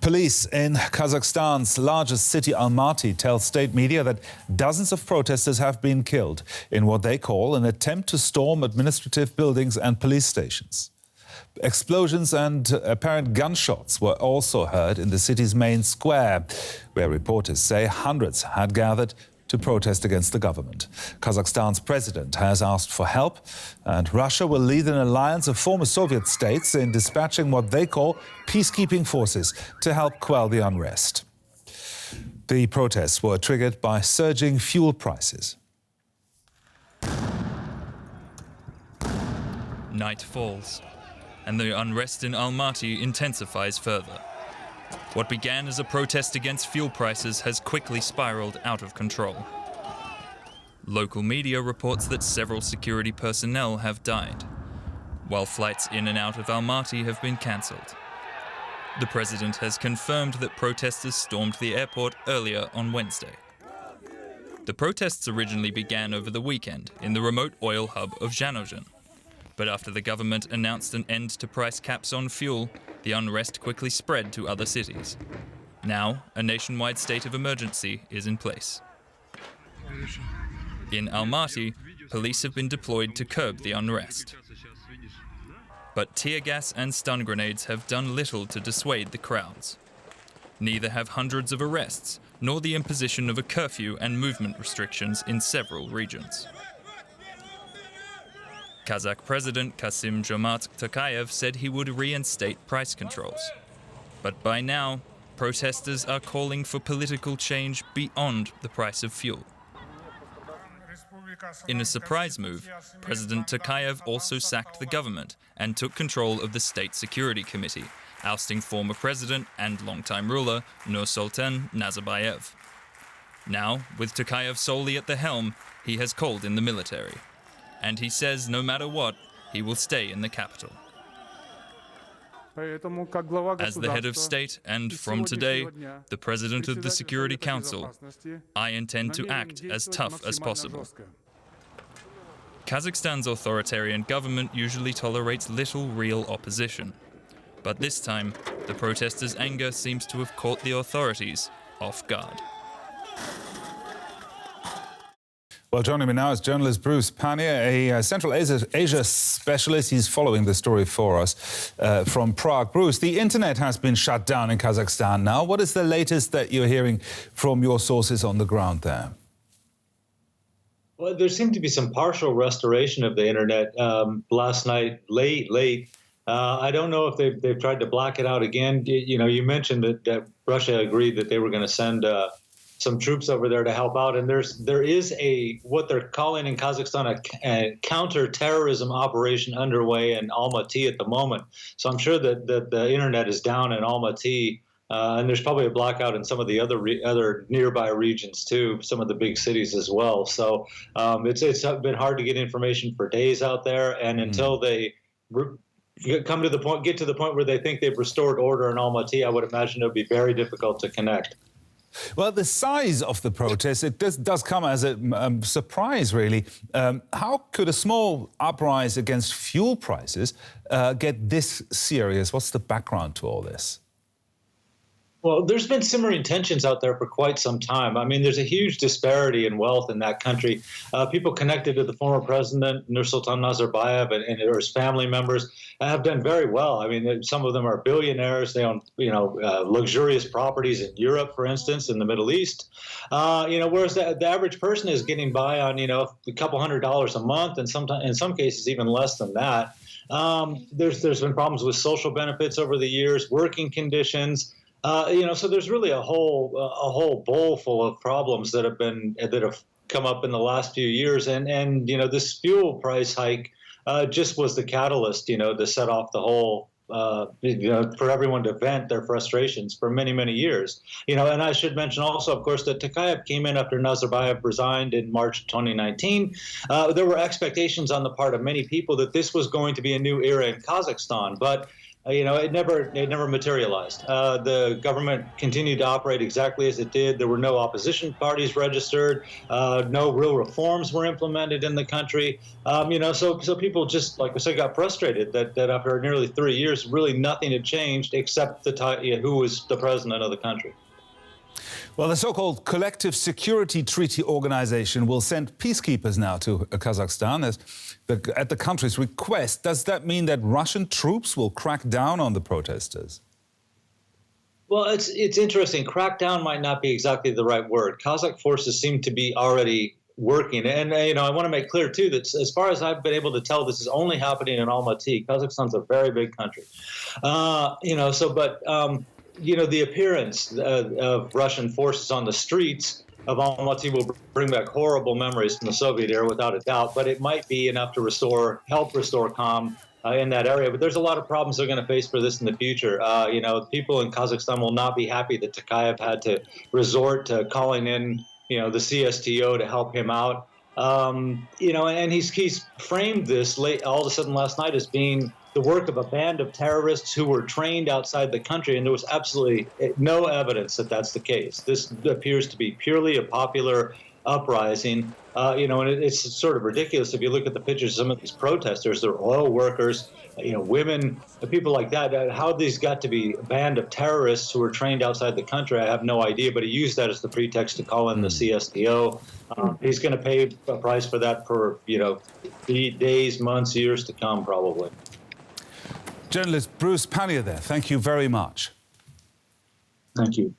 Police in Kazakhstan's largest city, Almaty, tell state media that dozens of protesters have been killed in what they call an attempt to storm administrative buildings and police stations. Explosions and apparent gunshots were also heard in the city's main square, where reporters say hundreds had gathered to protest against the government. Kazakhstan's president has asked for help, and Russia will lead an alliance of former Soviet states in dispatching what they call peacekeeping forces to help quell the unrest. The protests were triggered by surging fuel prices. Night falls, and the unrest in Almaty intensifies further. What began as a protest against fuel prices has quickly spiraled out of control. Local media reports that several security personnel have died, while flights in and out of Almaty have been cancelled. The president has confirmed that protesters stormed the airport earlier on Wednesday. The protests originally began over the weekend in the remote oil hub of Zhanaozen. But after the government announced an end to price caps on fuel, the unrest quickly spread to other cities. Now, a nationwide state of emergency is in place. In Almaty, police have been deployed to curb the unrest. But tear gas and stun grenades have done little to dissuade the crowds. Neither have hundreds of arrests, nor the imposition of a curfew and movement restrictions in several regions. Kazakh President Kassym-Jomart Tokayev said he would reinstate price controls. But by now, protesters are calling for political change beyond the price of fuel. In a surprise move, President Tokayev also sacked the government and took control of the State Security Committee, ousting former president and longtime ruler Nur-Sultan Nazarbayev. Now, with Tokayev solely at the helm, he has called in the military. And he says no matter what, he will stay in the capital. As the head of state and from today, the president of the Security Council, I intend to act as tough as possible. Kazakhstan's authoritarian government usually tolerates little real opposition. But this time, the protesters' anger seems to have caught the authorities off guard. Well, joining me now is journalist Bruce Panier, a Central Asia specialist. He's following the story for us from Prague. Bruce, the internet has been shut down in Kazakhstan now. What is the latest that you're hearing from your sources on the ground there? Well, there seemed to be some partial restoration of the internet last night, late. I don't know if they've tried to black it out again. You know, you mentioned that Russia agreed that they were going to send some troops over there to help out, and there is what they're calling in Kazakhstan a counter-terrorism operation underway in Almaty at the moment. So I'm sure that the internet is down in Almaty, and there's probably a blackout in some of the other nearby regions too, some of the big cities as well. So it's been hard to get information for days out there, and until they get to the point where they think they've restored order in Almaty, I would imagine it would be very difficult to connect. Well, the size of the protest, it does come as a surprise, really. How could a small uprising against fuel prices get this serious? What's the background to all this? Well, there's been simmering tensions out there for quite some time. I mean, there's a huge disparity in wealth in that country. People connected to the former president, Nur-Sultan Nazarbayev, and his family members have done very well. I mean, some of them are billionaires. They own, luxurious properties in Europe, for instance, in the Middle East. Whereas the average person is getting by on, a couple $100s a month, and sometimes, in some cases, even less than that. There's been problems with social benefits over the years, working conditions. So there's really a whole bowl full of problems that have come up in the last few years, and this fuel price hike just was the catalyst, to set off the whole, for everyone to vent their frustrations for many, many years. And I should mention also, of course, that Tokayev came in after Nazarbayev resigned in March 2019. There were expectations on the part of many people that this was going to be a new era in Kazakhstan, but it never materialized. The government continued to operate exactly as it did. There were no opposition parties registered. No real reforms were implemented in the country. So people just, like I said, got frustrated that after nearly 3 years, really nothing had changed except who was the president of the country. Well, the so-called Collective Security Treaty Organization will send peacekeepers now to Kazakhstan at the country's request. Does that mean that Russian troops will crack down on the protesters? Well, it's interesting. Crackdown might not be exactly the right word. Kazakh forces seem to be already working. And, I want to make clear, too, that as far as I've been able to tell, this is only happening in Almaty. Kazakhstan's a very big country. The appearance of Russian forces on the streets of Almaty will bring back horrible memories from the Soviet era, without a doubt, but it might be enough to help restore calm in that area. But there's a lot of problems they're going to face for this in the future. People in Kazakhstan will not be happy that Tokayev had to resort to calling in, the CSTO to help him out. And he's framed this all of a sudden last night as being the work of a band of terrorists who were trained outside the country, and there was absolutely no evidence that that's the case. This appears to be purely a popular uprising, and it's sort of ridiculous if you look at the pictures of some of these protesters. They're oil workers, women, people like that. How these got to be a band of terrorists who were trained outside the country, I have no idea, but he used that as the pretext to call in the CSTO. He's going to pay a price for that for, days, months, years to come, probably. Journalist Bruce Pannier there, thank you very much. Thank you.